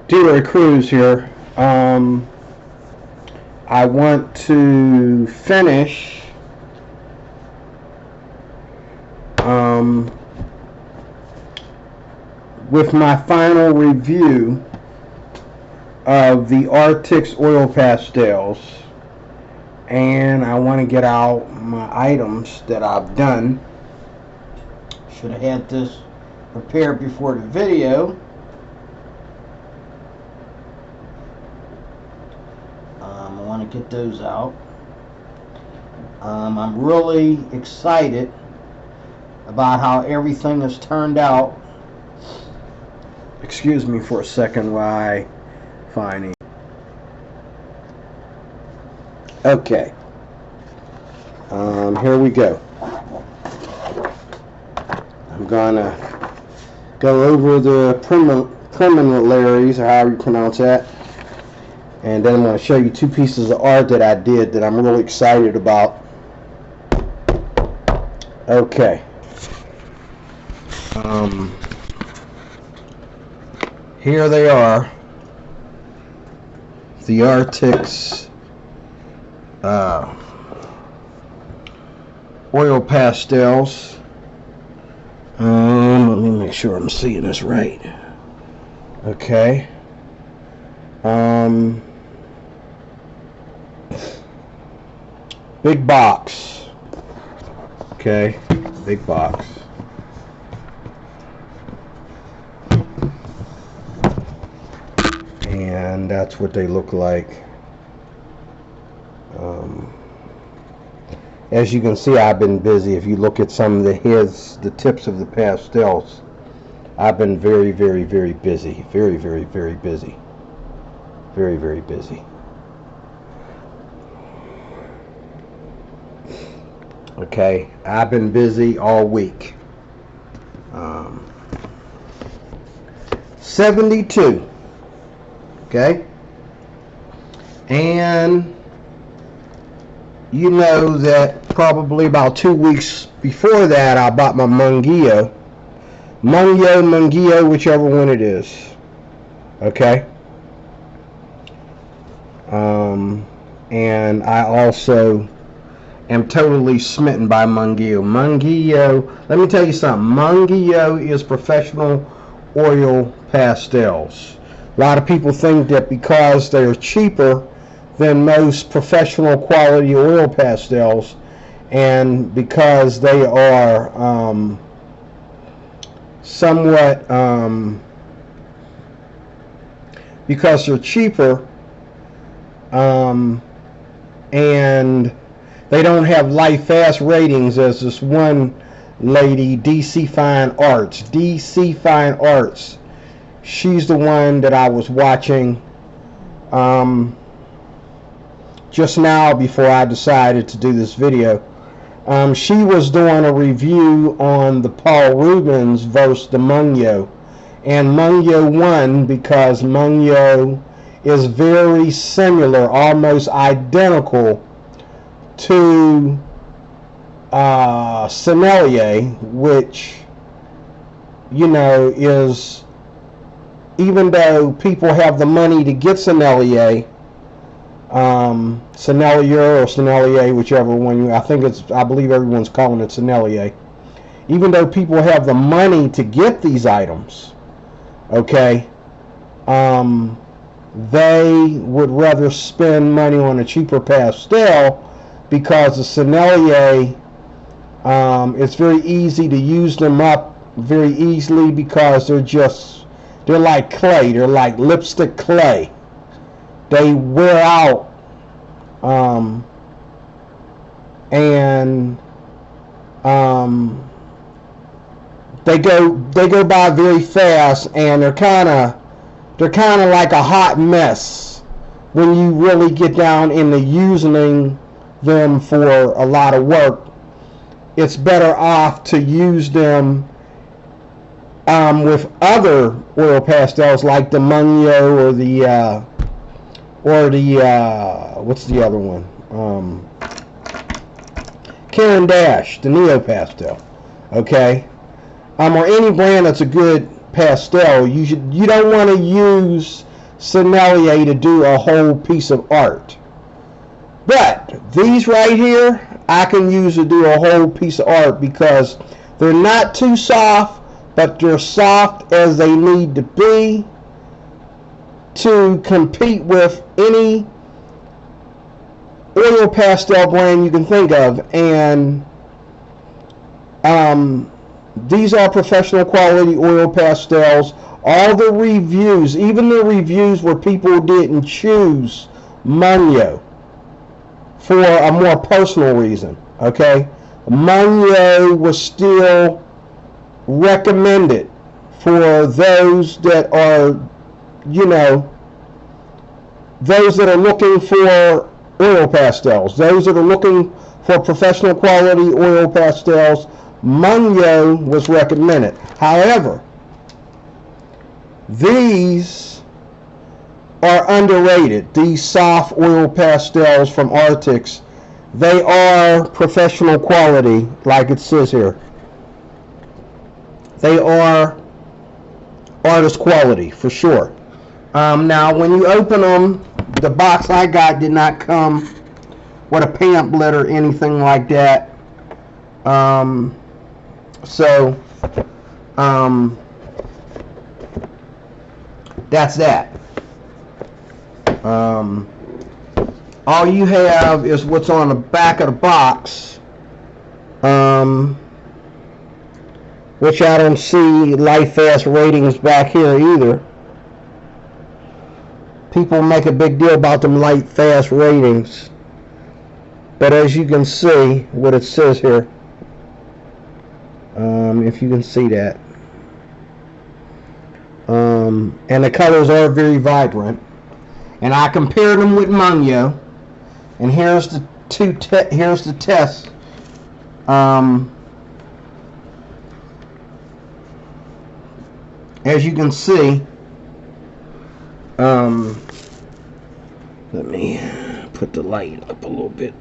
Do a cruise here. I want to finish with my final review of the Arrtx oil pastels, and I want to get out my items that I've done. Should have had this prepared before the video. I want to get those out. I'm really excited about how everything has turned out. Excuse me for a second while I find it. Okay. Here we go. I'm gonna go over the preliminaries, or however you pronounce that, and then I'm going to show you two pieces of art that I did that I'm really excited about. Okay. Here they are, the Arrtx oil pastels. Let me make sure I'm seeing this right. Okay. Big box. Okay, big box. And that's what they look like. As you can see, I've been busy. If you look at some of the tips of the pastels, I've been very, very, very busy. Very, very, very busy. Very, very busy. Okay, I've been busy all week. 72. Okay, and you know that probably about 2 weeks before that I bought my Mungyo, whichever one it is. Okay, and I also am totally smitten by Mungyo. Let me tell you something. Mungyo is professional oil pastels. A lot of people think that because they're cheaper than most professional quality oil pastels, and because they are because they're cheaper, and they don't have light fast ratings as this one lady, DC Fine Arts. She's the one that I was watching just now before I decided to do this video. She was doing a review on the Paul Rubens versus the Mungyo, and Mungyo won because Mungyo is very similar, almost identical to Sennelier, which, you know, is, even though people have the money to get Sennelier, whichever one I believe everyone's calling it Sennelier. Even though people have the money to get these items, okay, they would rather spend money on a cheaper pastel because the Sennelier, it's very easy to use them up very easily because they're like clay. They're like lipstick clay. They wear out, and they go by very fast, and they're kind of like a hot mess when you really get down into using them for a lot of work. It's better off to use them with other oil pastels like the Mungyo or the what's the other one? Caran d'Ache, the Neo pastel. Okay, or any brand that's a good pastel. You don't want to use sommelier to do a whole piece of art. But these right here, I can use to do a whole piece of art because they're not too soft, but they're soft as they need to be to compete with any oil pastel brand you can think of. And these are professional quality oil pastels. All the reviews, even the reviews where people didn't choose Mungyo for a more personal reason, okay? Mungyo was still recommended for those that are, you know, those that are looking for oil pastels, those that are looking for professional quality oil pastels. Mungyo was recommended. However, these are underrated. These soft oil pastels from Arrtx, they are professional quality, like it says here. They are artist quality for sure. Now, when you open them, the box I got did not come with a pamphlet or anything like that. That's that. All you have is what's on the back of the box, which I don't see light fast ratings back here either. People make a big deal about them light fast ratings, but as you can see what it says here, if you can see that, and the colors are very vibrant, and I compared them with Mungyo, and here's the here's the test. As you can see, let me put the light up a little bit.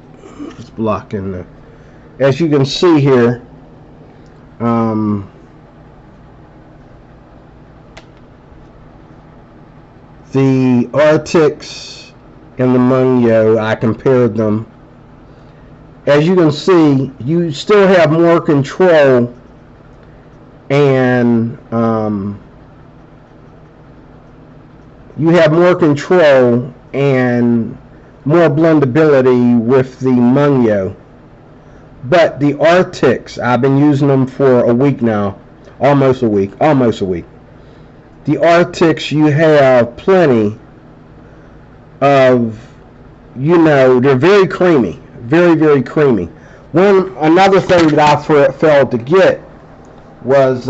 It's blocking the. As you can see here, the Arrtx and the Mungyo, I compared them. As you can see, you still have more control and you have more control and more blendability with the Mungyo. But the Arrtx, I've been using them for a week now, almost a week. The Arrtx, you have plenty of, you know, they're very creamy, very creamy. Another thing that I failed to get was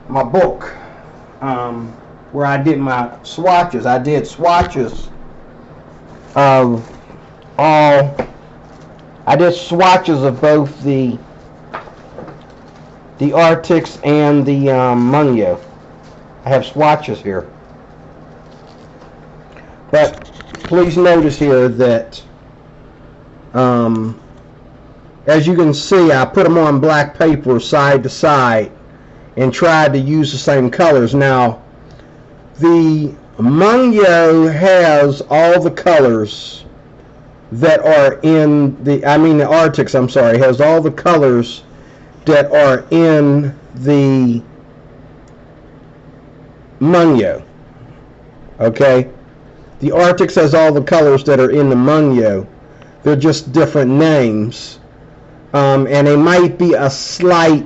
my book, where I did my swatches. I did swatches of both the Arrtx and the Mungyo. I have swatches here. But please notice here that as you can see, I put them on black paper side to side and tried to use the same colors. Now, the Mungyo has all the colors that are in the Arrtx, I'm sorry, has all the colors that are in the Mungyo. Okay? The Arrtx has all the colors that are in the Mungyo. They're just different names. And they might be a slight,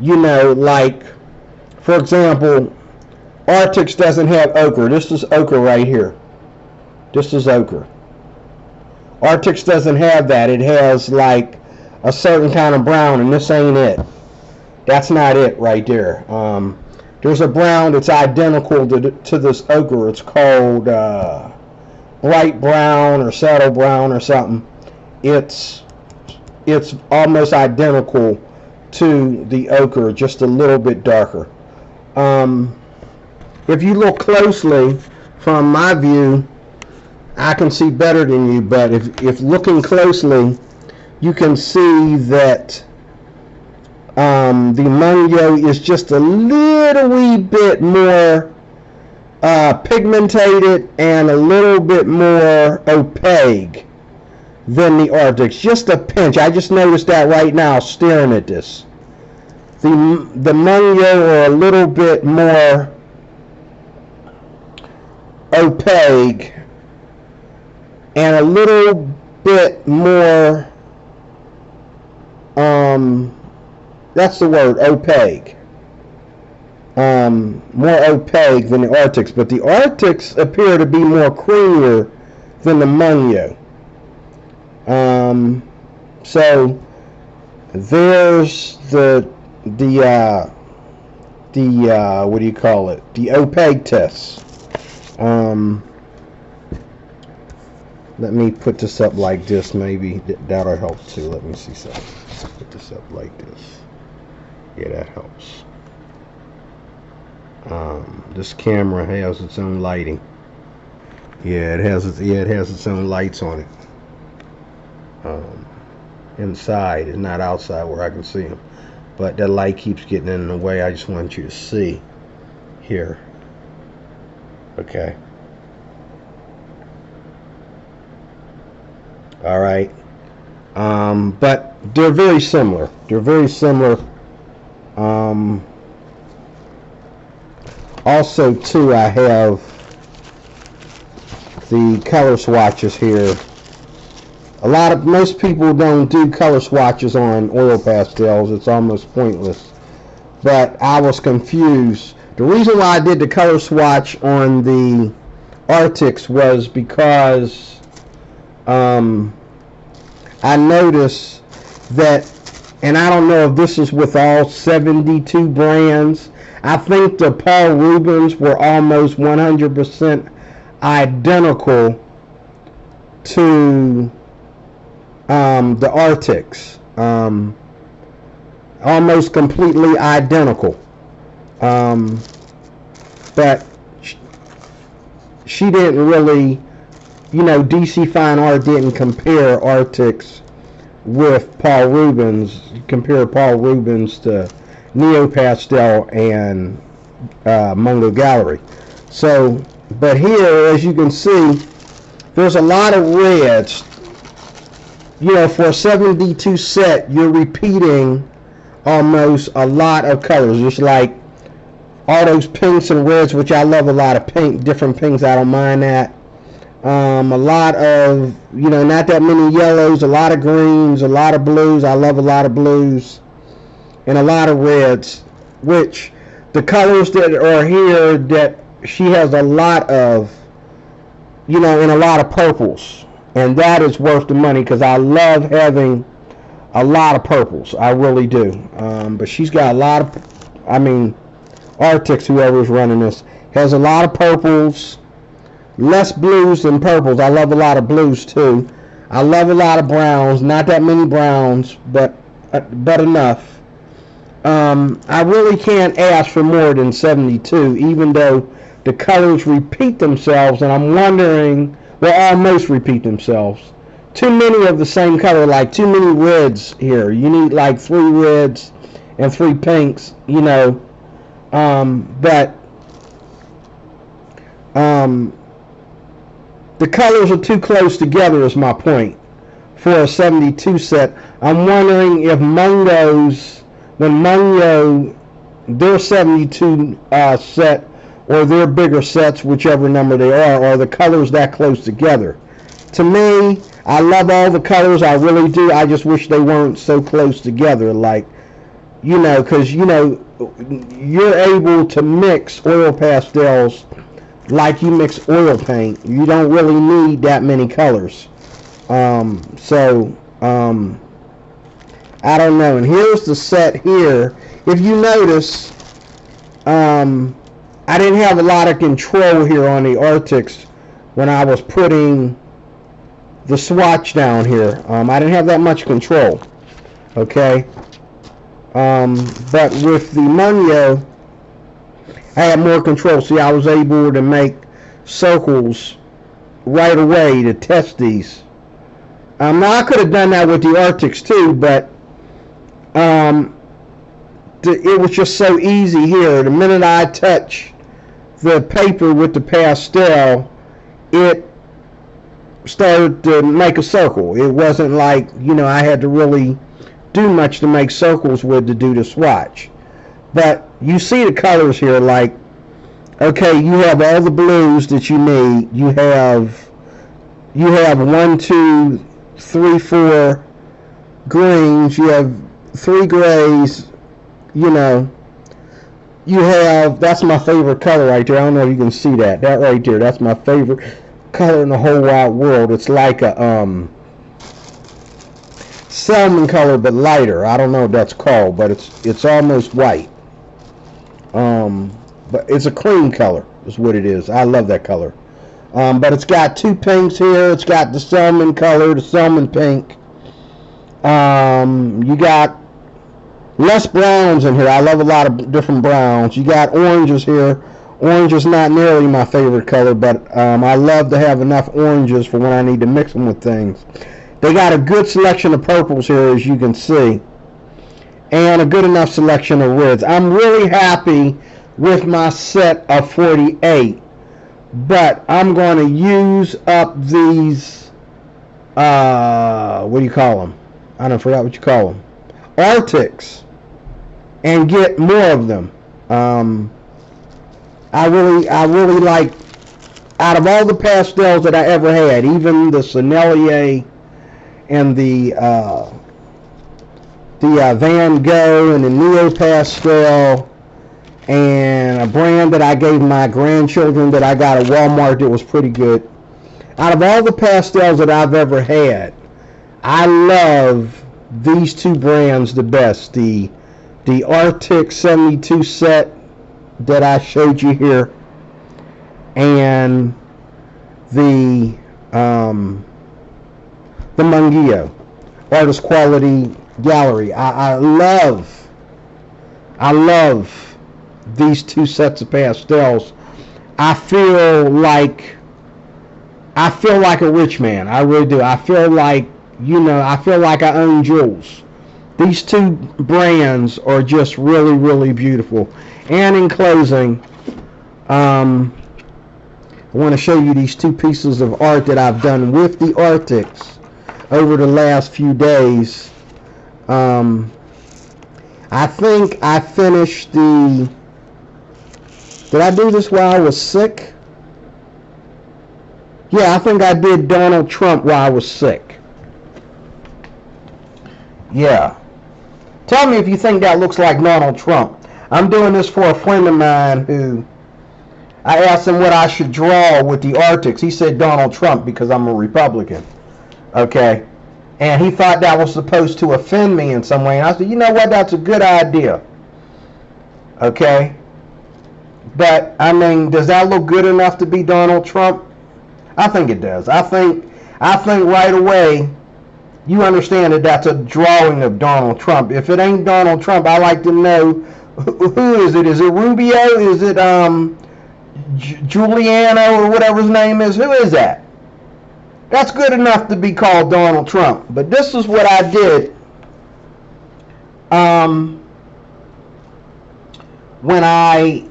you know, like, for example, Arrtx doesn't have ochre. This is ochre right here. This is ochre. Arrtx doesn't have that. It has like a certain kind of brown, and this ain't it. That's not it right there. There's a brown that's identical to this ochre. It's called bright brown or saddle brown or something. It's almost identical to the ochre, just a little bit darker. If you look closely from my view, I can see better than you, but if looking closely, you can see that The Mungyo is just a little wee bit more pigmented and a little bit more opaque than the Arrtx. Just a pinch. I just noticed that right now staring at this. The Mungyo are a little bit more opaque and a little bit more that's the word, opaque. More opaque than the Arrtx, but the Arrtx appear to be more creamier than the Mungyo. So there's the what do you call it? The opaque test. Let me put this up like this. Maybe that'll help too. Let me see something. Put this up like this. Yeah, that helps. This camera has its own lighting. Yeah, it has its own lights on it. Inside, it's not outside where I can see them. But that light keeps getting in the way. I just want you to see here. Okay. All right. But they're very similar. They're very similar. Also, too, I have the color swatches here. Most people don't do color swatches on oil pastels. It's almost pointless. But I was confused. The reason why I did the color swatch on the Arrtx was because I noticed that, and I don't know if this is with all 72 brands, I think the Paul Rubens were almost 100% identical to the Arrtx. Almost completely identical. But she didn't really, DC Fine Art didn't compare Arrtx with Paul Rubens. Compare Paul Rubens to Neo Pastel and Mungyo Gallery. So, but here, as you can see, there's a lot of reds. For a 72 set, you're repeating almost a lot of colors. Just like all those pinks and reds, which I love a lot of different pinks. I don't mind that. A lot of, not that many yellows, a lot of greens, a lot of blues. I love a lot of blues and a lot of reds, which the colors that are here that she has a lot of, and a lot of purples. And that is worth the money because I love having a lot of purples. I really do. But she's got a lot of, Arrtx, whoever's running this, has a lot of purples, less blues than purples. I love a lot of blues too. I love a lot of browns, not that many browns, but enough. I really can't ask for more than 72, even though the colors repeat themselves, and I'm wondering, almost repeat themselves. Too many of the same color, like too many reds here. You need like 3 reds and 3 pinks, but the colors are too close together is my point for a 72 set. I'm wondering if Mungyo, their 72 set, or their bigger sets, whichever number they are the colors that close together. To me, I love all the colors, I really do. I just wish they weren't so close together, like, because, you're able to mix oil pastels like you mix oil paint. You don't really need that many colors. I don't know. And here's the set here. If you notice, I didn't have a lot of control here on the Arrtx when I was putting the swatch down here. I didn't have that much control. Okay. But with the Mungyo, I had more control. See, I was able to make circles right away to test these. Now I could have done that with the Arrtx too, but it was just so easy here. The minute I touch the paper with the pastel, it started to make a circle. It wasn't like, you know, I had to really do much to make circles with to do the swatch. But you see the colors here, like, okay, you have all the blues that you need. You have 1, 2, 3, 4 greens. You have 3 grays. You know, you have, that's my favorite color right there. I don't know if you can see that. That right there, that's my favorite color in the whole wide world. It's like a salmon color, but lighter. I don't know what that's called, but it's almost white. But it's a cream color is what it is. I love that color. But it's got 2 pinks here. It's got the salmon color, the salmon pink. You got less browns in here. I love a lot of different browns. You got oranges here. Orange is not nearly my favorite color, but I love to have enough oranges for when I need to mix them with things. They got a good selection of purples here, as you can see, and a good enough selection of reds. I'm really happy with my set of 48, but I'm going to use up these, what do you call them? I don't forgot what you call them. Arrtx, and get more of them. I really like, out of all the pastels that I ever had, even the Sennelier and the Van Gogh and the Neo Pastel, and a brand that I gave my grandchildren that I got at Walmart that was pretty good. Out of all the pastels that I've ever had, I love these 2 brands the best. The Arrtx 72 set that I showed you here, and the Mungyo Artist Quality Gallery. I love these 2 sets of pastels. I feel like a rich man. I really do. I feel like, you know, I feel like I own jewels. These 2 brands are just really, really beautiful. And in closing, I want to show you these 2 pieces of art that I've done with the Arrtx over the last few days. I think I finished the... Did I do this while I was sick? Yeah, I think I did Donald Trump while I was sick. Yeah. Tell me if you think that looks like Donald Trump. I'm doing this for a friend of mine who, I asked him what I should draw with the Arrtx. He said Donald Trump because I'm a Republican. Okay. And he thought that was supposed to offend me in some way. And I said, you know what? That's a good idea. Okay. But, I mean, does that look good enough to be Donald Trump? I think it does. I think right away you understand that that's a drawing of Donald Trump. If it ain't Donald Trump, I like to know, who is it? Is it Rubio? Is it Giuliano or whatever his name is? Who is that? That's good enough to be called Donald Trump. But this is what I did when I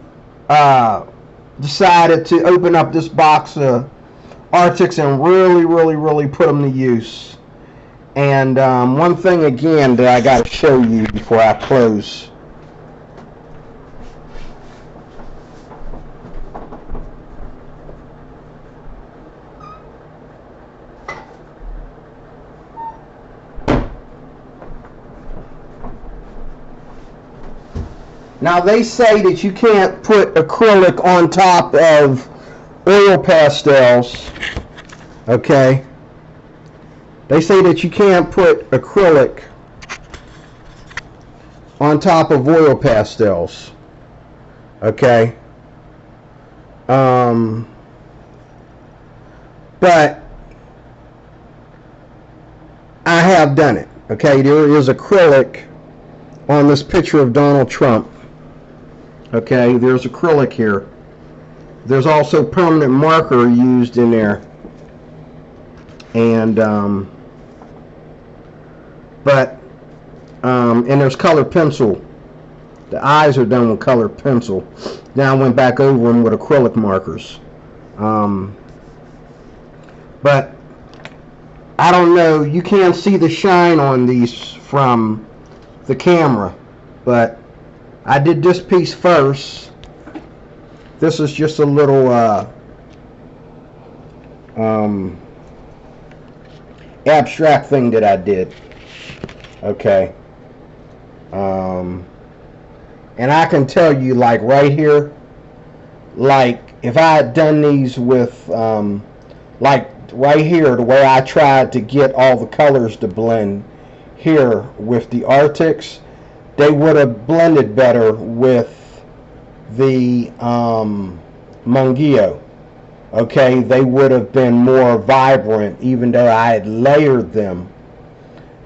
decided to open up this box of Arrtx and really put them to use. And one thing again that I got to show you before I close. Now they say that you can't put acrylic on top of oil pastels. Okay. They say that you can't put acrylic on top of oil pastels. Okay. But I have done it. Okay, there is acrylic on this picture of Donald Trump. Okay, there's acrylic here. There's also permanent marker used in there. And and there's color pencil The eyes are done with colored pencil. Then I went back over them with acrylic markers. But I don't know, you can't see the shine on these from the camera, but I did this piece first. This is just a little abstract thing that I did. Okay. And I can tell you, like right here, like if I had done these with like right here, the way I tried to get all the colors to blend here with the Arrtx, they would have blended better with the Mungyo. Okay, they would have been more vibrant, even though I had layered them.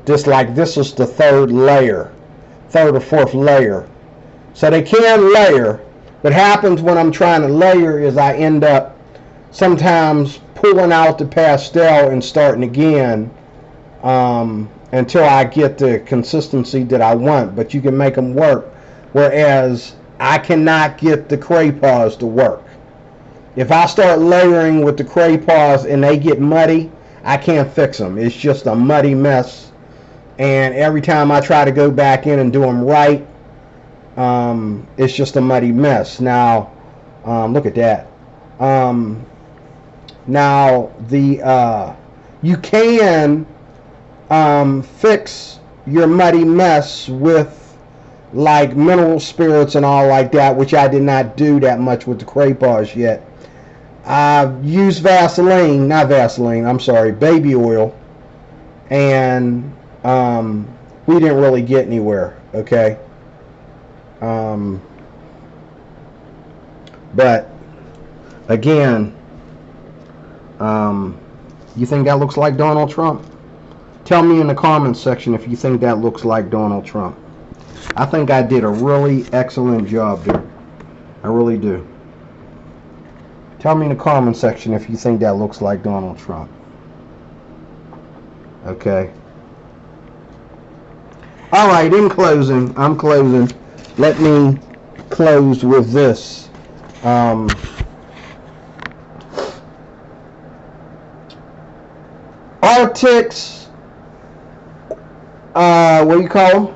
Just like this is the third or fourth layer. So they can layer. What happens when I'm trying to layer is I end up sometimes pulling out the pastel and starting again until I get the consistency that I want. But you can make them work, whereas I cannot get the crayons to work. If I start layering with the crayons and they get muddy, I can't fix them. It's just a muddy mess, and every time I try to go back in and do them right, it's just a muddy mess. Now look at that. Now the you can fix your muddy mess with like mineral spirits and all like that, which I did not do that much with the crayons yet. I've used baby oil, and we didn't really get anywhere. Okay. But again, you think that looks like Donald Trump? Tell me in the comments section if you think that looks like Donald Trump. I think I did a really excellent job there. I really do. Tell me in the comment section if you think that looks like Donald Trump. Okay. Alright, in closing, I'm closing. Let me close with this. Arrtx, what do you call them?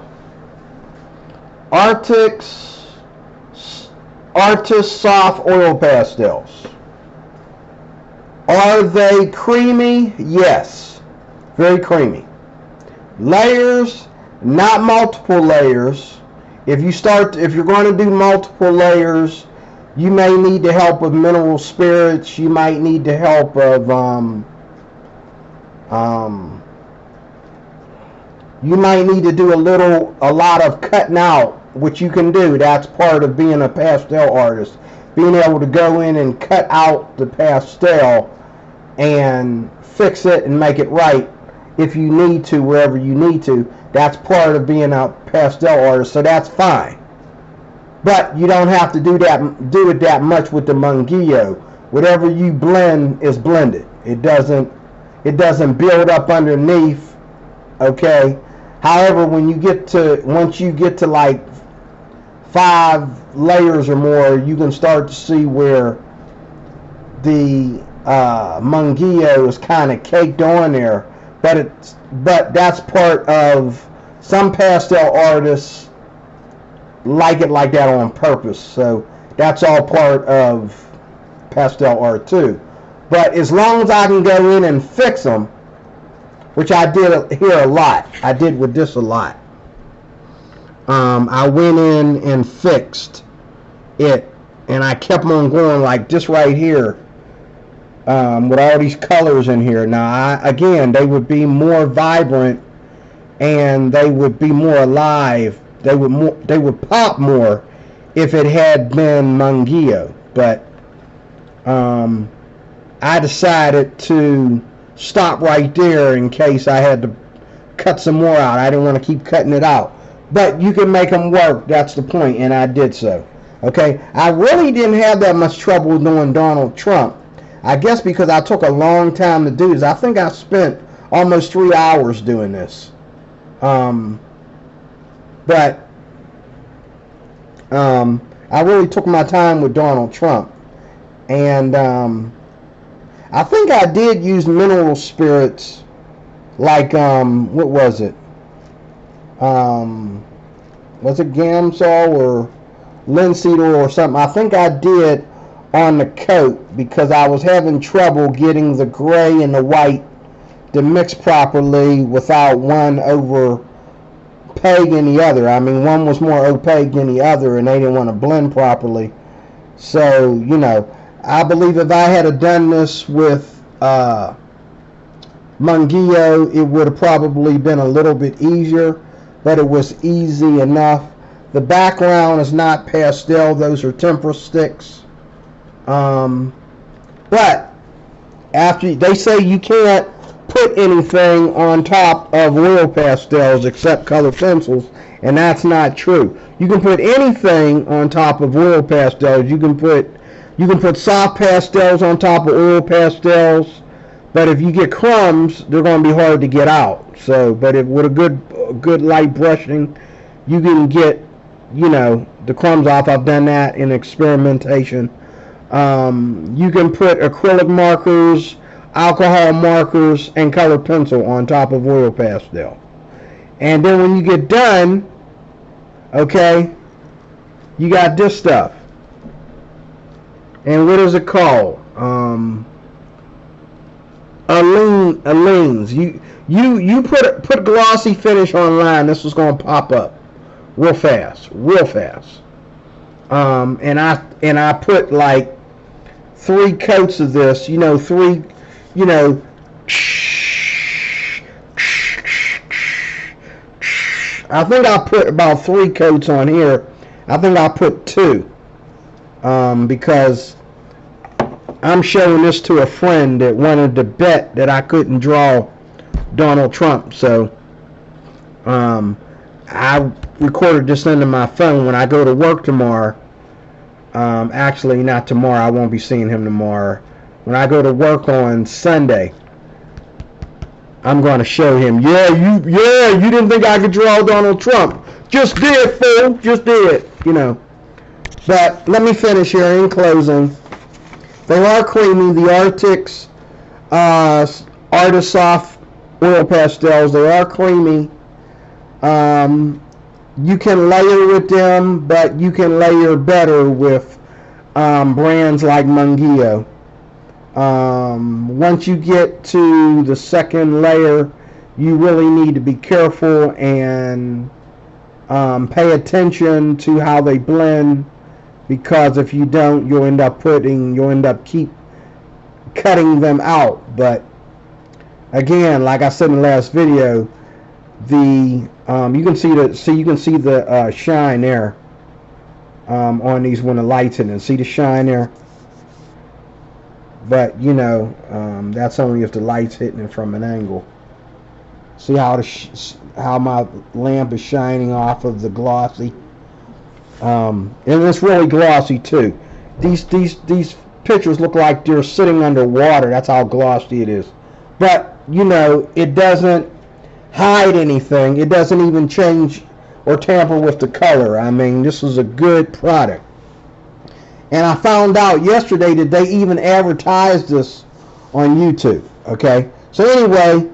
Arrtx soft oil pastels. Are they creamy? Yes, very creamy. Layers, not multiple layers. If you're going to do multiple layers, you may need the help of mineral spirits. You might need the help of you might need to do a lot of cutting out, which you can do. That's part of being a pastel artist, being able to go in and cut out the pastel and fix it and make it right if you need to, wherever you need to. That's part of being a pastel artist, so that's fine. But you don't have to do it that much with the Mungyo. Whatever you blend is blended. It doesn't build up underneath. Okay. However, once you get to like 5 layers or more, you can start to see where the Mungyo is kind of caked on there. But that's part of, some pastel artists like it like that on purpose. So that's all part of pastel art too. But as long as I can go in and fix them, which I did here a lot. I did with this a lot. I went in and fixed it, and I kept on going like this right here, with all these colors in here. Now, again, they would be more vibrant, and they would be more alive. They would pop more if it had been Mungyo. But I decided to stop right there in case I had to cut some more out. I didn't want to keep cutting it out. But you can make them work. That's the point, and I did so. Okay, I really didn't have that much trouble doing Donald Trump. I guess because I took a long time to do this. I think I spent almost 3 hours doing this. But I really took my time with Donald Trump. And I think I did use mineral spirits like, what was it? Was it Gamsol or linseed oil or something? I think I did on the coat because I was having trouble getting the gray and the white to mix properly without one overpaying the other. I mean, one was more opaque than the other, and they didn't want to blend properly. So, you know, I believe if I had done this with Mungyo, it would have probably been a little bit easier, but it was easy enough. The background is not pastel; those are tempera sticks. But after they say you can't put anything on top of oil pastels except color pencils, and that's not true. You can put anything on top of oil pastels. You can put soft pastels on top of oil pastels, but if you get crumbs, they're going to be hard to get out. So, but with a good light brushing, you can get, you know, the crumbs off. I've done that in experimentation. You can put acrylic markers, alcohol markers, and color pencil on top of oil pastel. And then when you get done, okay, you got this stuff. And what is it called? Aleenes. You put glossy finish online. This is gonna pop up real fast. And I put like 3 coats of this. You know, 3. You know. I think I put about 3 coats on here. I think I put 2. Because I'm showing this to a friend that wanted to bet that I couldn't draw Donald Trump. So I recorded this into my phone when I go to work tomorrow. Actually, not tomorrow. I won't be seeing him tomorrow. When I go to work on Sunday, I'm going to show him. You didn't think I could draw Donald Trump. Just did, fool. Just did. You know. But let me finish here in closing. They are creamy. The Arrtx Artist Soft Oil Pastels, they are creamy. You can layer with them, but you can layer better with brands like Mungyo. Once you get to the second layer, you really need to be careful and pay attention to how they blend, because if you don't, you'll end up keep cutting them out. But again, like I said in the last video, you can see the shine there on these when the light's in it. See the shine there? But you know, that's only if the light's hitting it from an angle. See how my lamp is shining off of the glossy. And it's really glossy too. These pictures look like they're sitting underwater. That's how glossy it is. But you know, it doesn't hide anything. It doesn't even change or tamper with the color. I mean, this is a good product. And I found out yesterday that they even advertised this on YouTube. Okay, so anyway,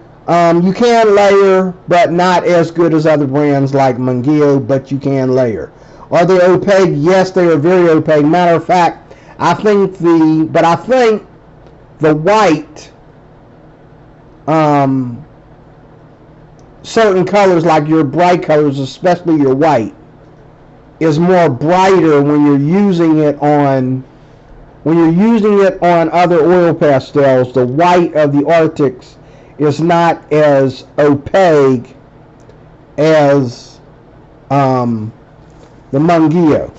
you can layer, but not as good as other brands like Mungyo, but you can layer. Are they opaque? Yes, they are very opaque. Matter of fact, I think the white, certain colors like your bright colors, especially your white, is more brighter when you're using it on other oil pastels. The white of the Arrtx is not as opaque as the Mungyo.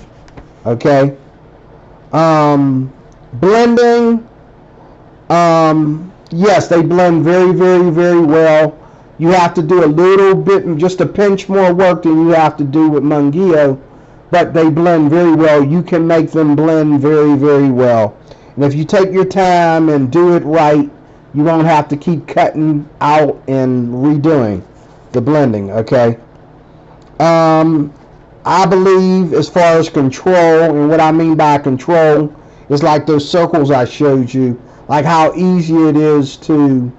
Okay. Blending. Yes, they blend very, very, very well. You have to do a little bit, just a pinch more work than you have to do with Mungyo, but they blend very well. You can make them blend very, very well. And if you take your time and do it right, you won't have to keep cutting out and redoing the blending. Okay. I believe as far as control, and what I mean by control is like those circles I showed you, like how easy it is to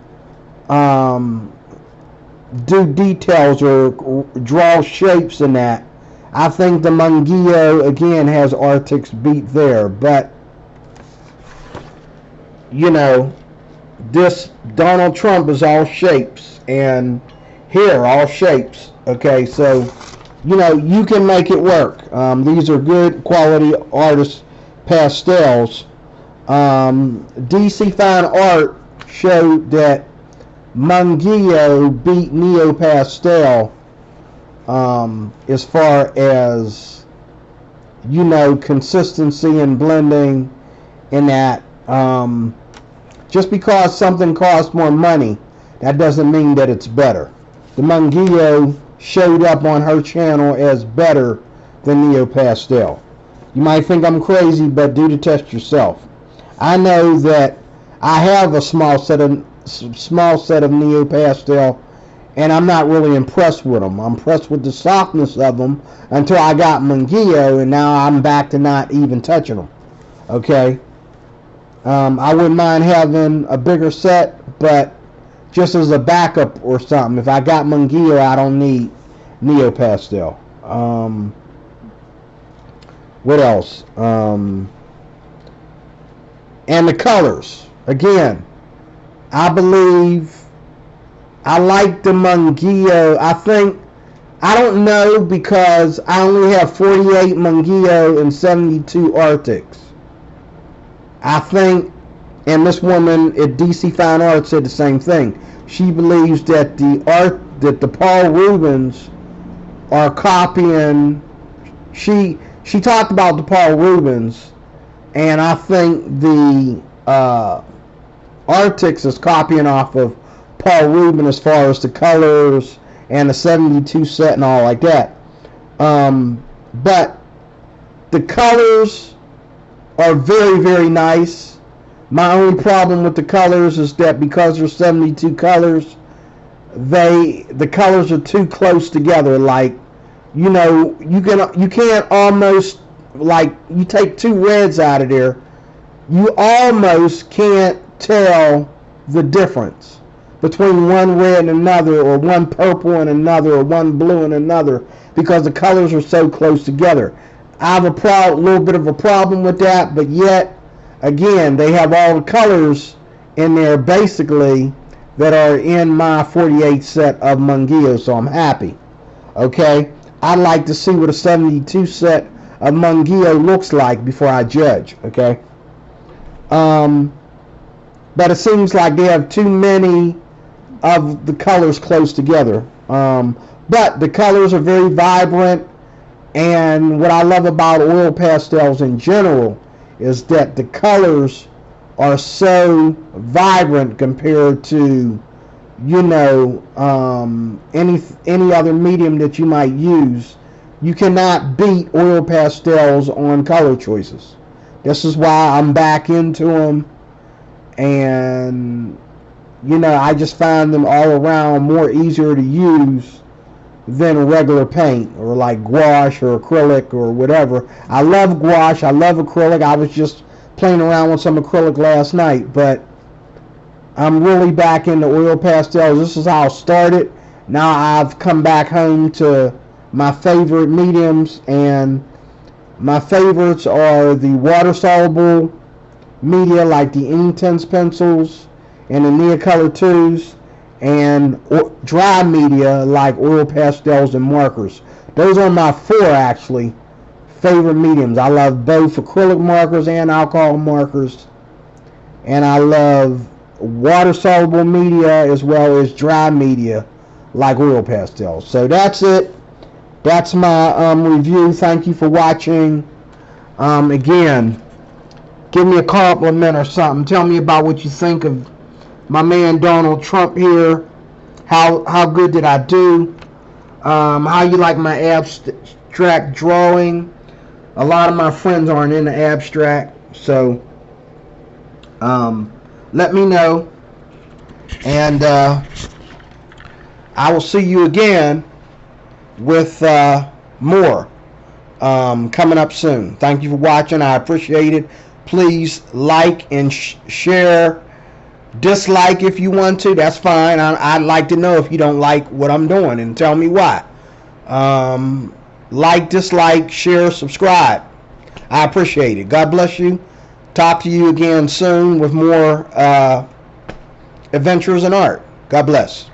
do details or draw shapes in that. I think the Mungyo again has Arrtx beat there, but you know, this Donald Trump is all shapes, and here all shapes. Okay, so you know you can make it work. These are good quality artist pastels. DC Fine Art showed that Mungyo beat Neo Pastel as far as, you know, consistency and blending in that. Just because something costs more money, that doesn't mean that it's better. The Mungyo showed up on her channel as better than Neo Pastel. You might think I'm crazy, but do the test yourself. I know that I have a small set of Neo Pastel, and I'm not really impressed with them. I'm impressed with the softness of them until I got Mungyo, and now I'm back to not even touching them. Okay, I wouldn't mind having a bigger set, but just as a backup or something. If I got Mungyo, I don't need Neo Pastel. What else? And the colors. Again, I believe I like the Mungyo. I don't know, because I only have 48 Mungyo and 72 Arrtx. I think, and this woman at DC Fine Art said the same thing. She believes that the Paul Rubens are copying. She talked about the Paul Rubens, and I think the Arrtx is copying off of Paul Rubens as far as the colors and the 72 set and all like that. But the colors are very, very nice. My only problem with the colors is that because there's 72 colors, the colors are too close together. Like, you know, you can't almost, like, you take two reds out of there, you almost can't tell the difference between one red and another, or one purple and another, or one blue and another, because the colors are so close together. I have a little bit of a problem with that, but yet again, they have all the colors in there basically that are in my 48 set of Mungyo, so I'm happy. Okay, I'd like to see what a 72 set of Mungyo looks like before I judge. Okay, but it seems like they have too many of the colors close together. But the colors are very vibrant, and what I love about oil pastels in general is that the colors are so vibrant compared to, you know, any other medium that you might use. You cannot beat oil pastels on color choices. This is why I'm back into them, and you know, I just find them all around more easier to use than regular paint, or like gouache or acrylic or whatever. I love gouache, I love acrylic. I was just playing around with some acrylic last night, but I'm really back into oil pastels. This is how I started. Now I've come back home to my favorite mediums, and my favorites are the water-soluble media like the Intense pencils and the Neocolor 2s, and dry media like oil pastels and markers. Those are my four, actually, favorite mediums. I love both acrylic markers and alcohol markers, and I love water-soluble media as well as dry media like oil pastels. So that's it. That's my review. Thank you for watching. Again, give me a compliment or something. Tell me about what you think of my man Donald Trump here. How good did I do? How you like my abstract drawing? A lot of my friends aren't into abstract, so let me know, and I will see you again with more. coming up soon. Thank you for watching. I appreciate it. Please like and share. Dislike if you want to. That's fine. I'd like to know if you don't like what I'm doing and tell me why. Like, dislike, share, subscribe. I appreciate it. God bless you. Talk to you again soon with more adventures in art. God bless.